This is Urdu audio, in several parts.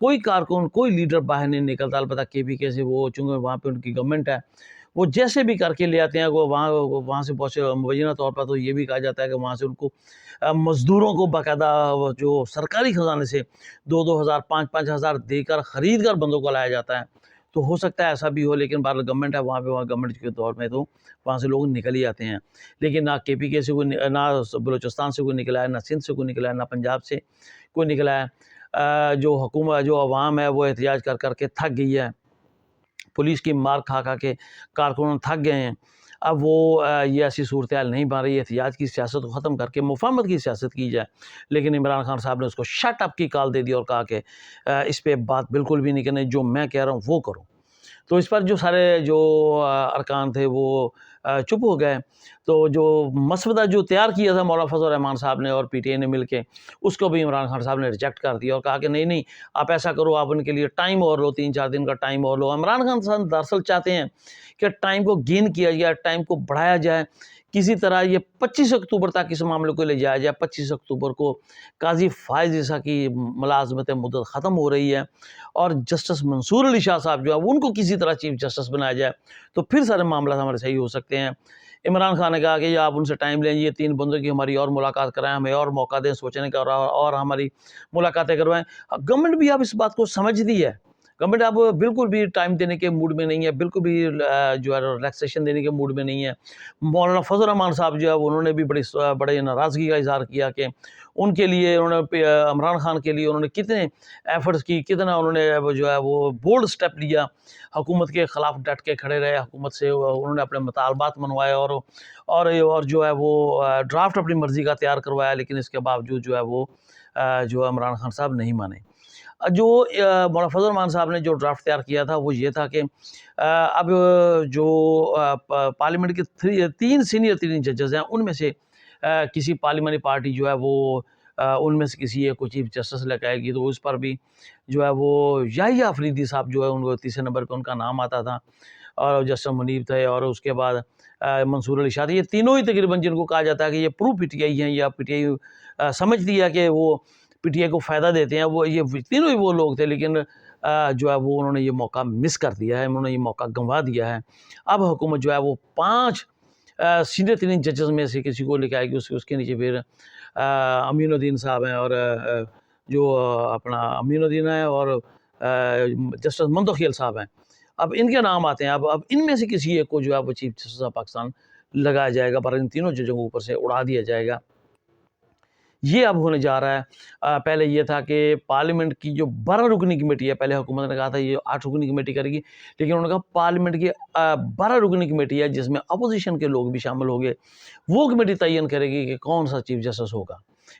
کوئی کارکن کوئی لیڈر باہر نہیں نکلتا. البتہ KPK سے وہ چونکہ وہاں پہ ان کی گورنمنٹ ہے, وہ جیسے بھی کر کے لے آتے ہیں. وہ وہاں سے پہنچے مبینہ طور پر تو یہ بھی کہا جاتا ہے کہ وہاں سے ان کو مزدوروں کو باقاعدہ جو سرکاری خزانے سے 2,000 5,000 دے کر خرید کر بندوں کو لایا جاتا ہے. تو ہو سکتا ہے ایسا بھی ہو, لیکن بہرحال گورنمنٹ ہے وہاں پہ, وہاں گورنمنٹ کے دور میں تو وہاں سے لوگ نکل ہی آتے ہیں. لیکن نہ KPK سے کوئی, نہ بلوچستان سے کوئی نکلا ہے, نہ سندھ سے کوئی نکلا ہے, نہ پنجاب سے کوئی نکلا ہے. جو حکومت جو عوام ہے وہ احتجاج کر کر کے تھک گئی ہے, پولیس کی مار کھا کھا کے کارکنوں تھک گئے ہیں. اب وہ یہ ایسی صورتحال نہیں بن رہی ہے. احتجاج کی سیاست کو ختم کر کے مفاہمت کی سیاست کی جائے. لیکن عمران خان صاحب نے اس کو شٹ اپ کی کال دے دی اور کہا کہ اس پہ بات بالکل بھی نہیں کرنی, جو میں کہہ رہا ہوں وہ کرو. تو اس پر جو سارے جو ارکان تھے وہ چپ ہو گئے. تو جو مسودہ جو تیار کیا تھا مولانا فضل الرحمان صاحب نے اور PTI نے مل کے, اس کو بھی عمران خان صاحب نے ریجیکٹ کر دیا اور کہا کہ نہیں آپ ایسا کرو, آپ ان کے لیے ٹائم اور لو, 3-4 دن کا ٹائم اور لو. عمران خان صاحب دراصل چاہتے ہیں کہ ٹائم کو گین کیا جائے, ٹائم کو بڑھایا جائے, کسی طرح یہ 25 اکتوبر تک اس معاملے کو لے جایا جائے. 25 اکتوبر کو قاضی فائز عیسیٰ کی ملازمت مدت ختم ہو رہی ہے اور جسٹس منصور علی شاہ صاحب جو ہے ان کو کسی طرح چیف جسٹس بنایا جائے, تو پھر سارے معاملات ہمارے صحیح ہو سکتے ہیں. عمران خان نے کہا کہ آپ ان سے ٹائم لیں, یہ 3 بندوں کی ہماری اور ملاقات کرائیں, ہمیں اور موقع دیں سوچنے کا, اور ہماری ملاقاتیں کروائیں. گورنمنٹ بھی اب اس بات کو سمجھتی ہے. گورنمنٹ اب بالکل بھی ٹائم دینے کے موڈ میں نہیں ہے, بالکل بھی جو ہے ریلیکسیشن دینے کے موڈ میں نہیں ہے. مولانا فضل الرحمان صاحب جو ہے انہوں نے بھی بڑے ناراضگی کا اظہار کیا کہ ان کے لیے انہوں نے عمران خان کے لیے انہوں نے کتنے ایفرٹس کی, کتنا انہوں نے جو ہے وہ بولڈ سٹیپ لیا, حکومت کے خلاف ڈٹ کے کھڑے رہے, حکومت سے انہوں نے اپنے مطالبات منوائے اور جو ہے وہ ڈرافٹ اپنی مرضی کا تیار کروایا. لیکن اس کے باوجود جو ہے وہ جو عمران خان صاحب نہیں مانے. جو مولانا فضل الرحمان صاحب نے جو ڈرافٹ تیار کیا تھا وہ یہ تھا کہ اب جو پارلیمنٹ کے 3 سینئر ججز ہیں, ان میں سے کسی پارلیمانی پارٹی جو ہے وہ ان میں سے کسی ایک کو چیف جسٹس لے کے آئے گی. تو اس پر بھی جو ہے وہ یحییٰ آفریدی صاحب جو ہے ان کو 3 نمبر پہ ان کا نام آتا تھا, اور جسٹس منیب تھے, اور اس کے بعد منصور علی شاہ. یہ تینوں ہی تقریباً جن کو کہا جاتا ہے کہ یہ پرو PTI ہیں, یا PTI سمجھتی ہے کہ وہ PTI کو فائدہ دیتے ہیں, وہ یہ تینوں ہی وہ لوگ تھے. لیکن جو ہے وہ انہوں نے یہ موقع مس کر دیا ہے, انہوں نے یہ موقع گنوا دیا ہے. اب حکومت جو ہے وہ 5 سینئر ججز میں سے کسی کو لے کے آئے گی. اس کے نیچے پھر امین الدین صاحب ہیں, اور جو اپنا امین الدین ہے, اور جسٹس منتخیل صاحب ہیں. اب ان کے نام آتے ہیں. اب ان میں سے کسی ایک کو جو ہے وہ چیف جسٹس آف پاکستان لگایا جائے گا, پر ان تینوں ججوں کو اوپر سے اڑا دیا جائے گا. یہ اب ہونے جا رہا ہے. پہلے یہ تھا کہ پارلیمنٹ کی جو 12 رکنی کمیٹی ہے, پہلے حکومت نے کہا تھا یہ 8 رکنی کمیٹی کرے گی, لیکن انہوں نے کہا پارلیمنٹ کی 12 رکنی کمیٹی ہے جس میں اپوزیشن کے لوگ بھی شامل ہوں گے. وہ کمیٹی تعین کرے گی کہ کون سا چیف جسٹس ہوگا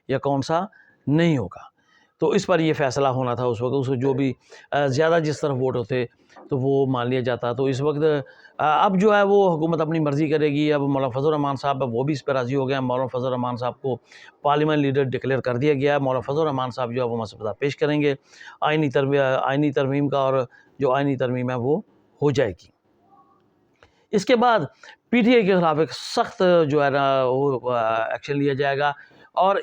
یا کون سا نہیں ہوگا. تو اس پر یہ فیصلہ ہونا تھا اس وقت. اس کو جو بھی زیادہ جس طرف ووٹ ہوتے تو وہ مان لیا جاتا. تو اس وقت اب جو ہے وہ حکومت اپنی مرضی کرے گی. اب مولانا فضل الرحمان صاحب وہ بھی اس پہ راضی ہو گئے ہیں. مولانا فضل الرحمان صاحب کو پارلیمنٹ لیڈر ڈکلیئر کر دیا گیا ہے. مولانا فضل الرحمان صاحب جو ہے وہ مسودہ پیش کریں گے آئینی ترمیم کا, اور جو آئینی ترمیم ہے وہ ہو جائے گی. اس کے بعد PTI کے خلاف ایک سخت جو ہے نا وہ ایکشن لیا جائے گا. اور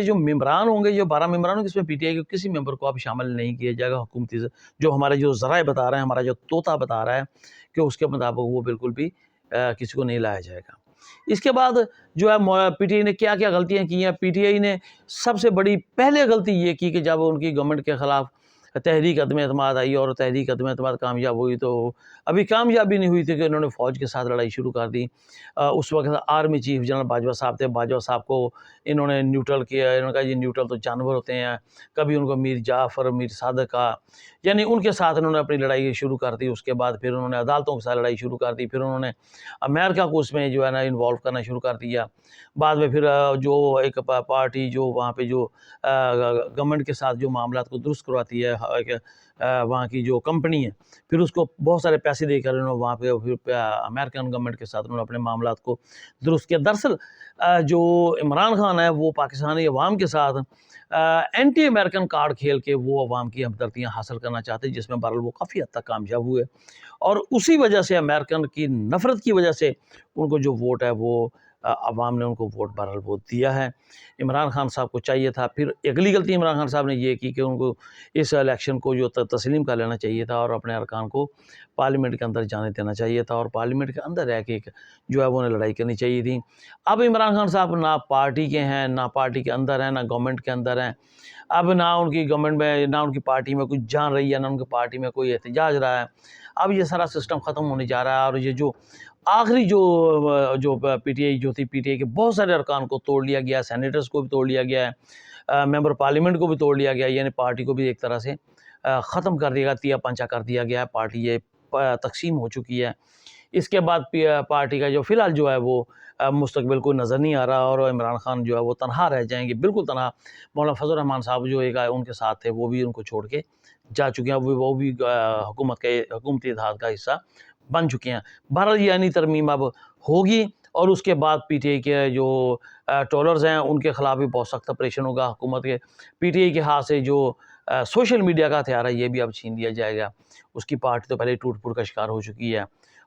جو ممبران ہوں گے, جو 12 ممبران ہوں گے, اس میں PTI کے کسی ممبر کو اب شامل نہیں کیا جائے گا. حکومتی جو ہمارے جو ذرائع بتا رہے ہیں, ہمارا جو طوطا بتا رہا ہے کہ اس کے مطابق وہ بالکل بھی کسی کو نہیں لایا جائے گا. اس کے بعد جو ہے PTI نے کیا کیا غلطیاں کی ہیں. PTI نے سب سے بڑی پہلے غلطی یہ کی کہ جب ان کی گورنمنٹ کے خلاف تحریک عدم اعتماد آئی, اور تحریک عدم اعتماد کامیاب ہوئی, تو ابھی کامیابی نہیں ہوئی تھی کہ انہوں نے فوج کے ساتھ لڑائی شروع کر دی. اس وقت آرمی چیف جنرل باجوہ صاحب تھے. باجوہ صاحب کو انہوں نے نیوٹرل کیا. انہوں نے کہا یہ نیوٹرل تو جانور ہوتے ہیں. کبھی ان کو میر جعفر, میر صادق کا, یعنی ان کے ساتھ انہوں نے اپنی لڑائی شروع کر دی. اس کے بعد پھر انہوں نے عدالتوں کے ساتھ لڑائی شروع کر دی. پھر انہوں نے امریکہ کو اس میں جو ہے نا انوالو کرنا شروع کر دیا. بعد میں پھر جو ایک پارٹی جو وہاں پہ جو گورنمنٹ کے ساتھ جو معاملات کو درست کرواتی ہے, وہاں کی جو کمپنی ہے, پھر اس کو بہت سارے پیسے دے کر انہوں نے وہاں پہ پھر امریکن گورنمنٹ کے ساتھ انہوں نے اپنے معاملات کو درست کیا. دراصل جو عمران خان ہے وہ پاکستانی عوام کے ساتھ اینٹی امریکن کارڈ کھیل کے وہ عوام کی ہمدردیاں حاصل کرنا چاہتے, جس میں بہرحال وہ کافی حد تک کامیاب ہوئے. اور اسی وجہ سے امریکن کی نفرت کی وجہ سے ان کو جو ووٹ ہے وہ عوام نے ان کو بہرحال ووٹ دیا ہے۔ عمران خان صاحب کو چاہیے تھا، پھر اگلی غلطی عمران خان صاحب نے یہ کی کہ ان کو اس الیکشن کو جو تسلیم کر لینا چاہیے تھا اور اپنے ارکان کو پارلیمنٹ کے اندر جانے دینا چاہیے تھا، اور پارلیمنٹ کے اندر رہ کے جو ہے وہ انہیں لڑائی کرنی چاہیے تھی۔ اب عمران خان صاحب نہ پارٹی کے ہیں، نہ پارٹی کے اندر ہیں، نہ گورنمنٹ کے اندر ہیں۔ اب نہ ان کی گورنمنٹ میں، نہ ان کی پارٹی میں کچھ جان رہی ہے، نہ ان کی پارٹی میں کوئی احتجاج رہا ہے۔ اب یہ سارا سسٹم ختم ہونے جا رہا ہے، اور یہ جو آخری جو پی ٹی آئی جو تھی، پی ٹی آئی کے بہت سارے ارکان کو توڑ لیا گیا، سینیٹرز کو بھی توڑ لیا گیا ہے، ممبر پارلیمنٹ کو بھی توڑ لیا گیا، یعنی پارٹی کو بھی ایک طرح سے ختم کر دیا گیا، تیا پنچا کر دیا گیا ہے، پارٹی یہ تقسیم ہو چکی ہے۔ اس کے بعد پارٹی کا جو فی الحال جو ہے وہ مستقبل کوئی نظر نہیں آ رہا، اور عمران خان جو ہے وہ تنہا رہ جائیں گے، بالکل تنہا۔ مولانا فضل الرحمان صاحب جو ایک ان کے ساتھ تھے، وہ بھی ان کو چھوڑ کے جا چکے ہیں، وہ بھی حکومتی اتحاد کا حصہ بن چکے ہیں۔ بہرحال یعنی ترمیم اب ہوگی، اور اس کے بعد پی ٹی آئی کے جو ٹرولرز ہیں ان کے خلاف بھی بہت سخت آپریشن ہوگا حکومت کے۔ پی ٹی آئی کے ہاتھ سے جو سوشل میڈیا کا ہتھیار ہے یہ بھی اب چھین لیا جائے گا۔ اس کی پارٹی تو پہلے ٹوٹ پھوٹ کا شکار ہو چکی ہے،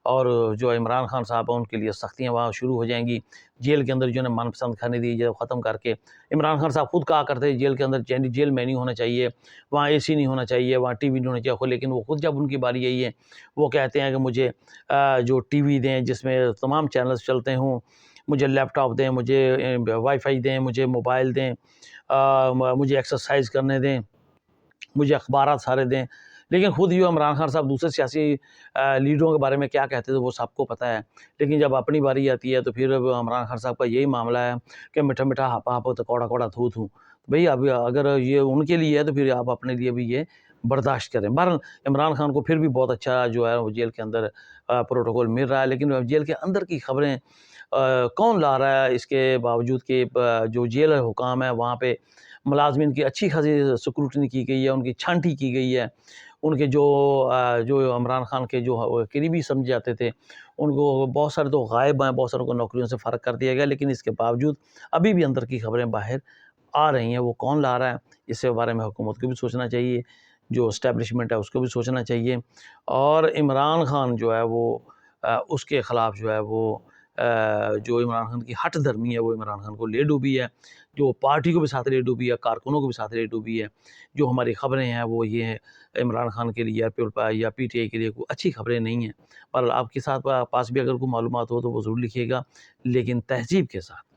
اور جو عمران خان صاحب ہیں ان کے لیے سختیاں وہاں شروع ہو جائیں گی۔ جیل کے اندر جو من پسند کھانے دی جو ختم کر کے، عمران خان صاحب خود کہا کرتے جیل کے اندر جیل میں نہیں ہونا چاہیے، وہاں اے سی نہیں ہونا چاہیے، وہاں ٹی وی نہیں ہونا چاہیے، لیکن وہ خود جب ان کی باری یہی ہے وہ کہتے ہیں کہ مجھے جو ٹی وی دیں جس میں تمام چینلز چلتے ہوں، مجھے لیپ ٹاپ دیں، مجھے وائی فائی دیں، مجھے موبائل دیں، مجھے ایکسرسائز کرنے دیں، مجھے اخبارات سارے دیں۔ لیکن خود یہ عمران خان صاحب دوسرے سیاسی لیڈروں کے بارے میں کیا کہتے تھے وہ سب کو پتہ ہے، لیکن جب اپنی باری آتی ہے تو پھر عمران خان صاحب کا یہی معاملہ ہے کہ میٹھا میٹھا ہاپا ہاپا تو کوڑا کوڑا تھو تھو۔ بھئی اب اگر یہ ان کے لیے ہے تو پھر آپ اپنے لیے بھی یہ برداشت کریں۔ بہرحال عمران خان کو پھر بھی بہت اچھا جو ہے وہ جیل کے اندر پروٹوکول مل رہا ہے، لیکن جیل کے اندر کی خبریں کون لا رہا ہے، اس کے باوجود کہ جو جیل حکام ہے وہاں پہ ملازمین کی اچھی خاصی سکروٹنی کی گئی ہے، ان کی چھانٹی کی گئی ہے، ان کے جو عمران خان کے جو قریبی سمجھ جاتے تھے ان کو بہت سارے تو غائب ہیں، بہت ساروں کو نوکریوں سے فرق کر دیا گیا، لیکن اس کے باوجود ابھی بھی اندر کی خبریں باہر آ رہی ہیں۔ وہ کون لا رہا ہے اس کے بارے میں حکومت کو بھی سوچنا چاہیے، جو اسٹیبلشمنٹ ہے اس کو بھی سوچنا چاہیے، اور عمران خان جو ہے وہ اس کے خلاف جو ہے وہ جو عمران خان کی ہٹ دھرمی ہے وہ عمران خان کو لے ڈوبی ہے، جو پارٹی کو بھی ساتھ لے ڈوبی ہے، کارکنوں کو بھی ساتھ لے ڈوبی ہے۔ جو ہماری خبریں ہیں وہ یہ ہیں عمران خان کے لیے یا پی ٹی آئی کے لیے کوئی اچھی خبریں نہیں ہیں، پر آپ کے ساتھ پاس بھی اگر کوئی معلومات ہو تو وہ ضرور لکھیے گا، لیکن تہذیب کے ساتھ۔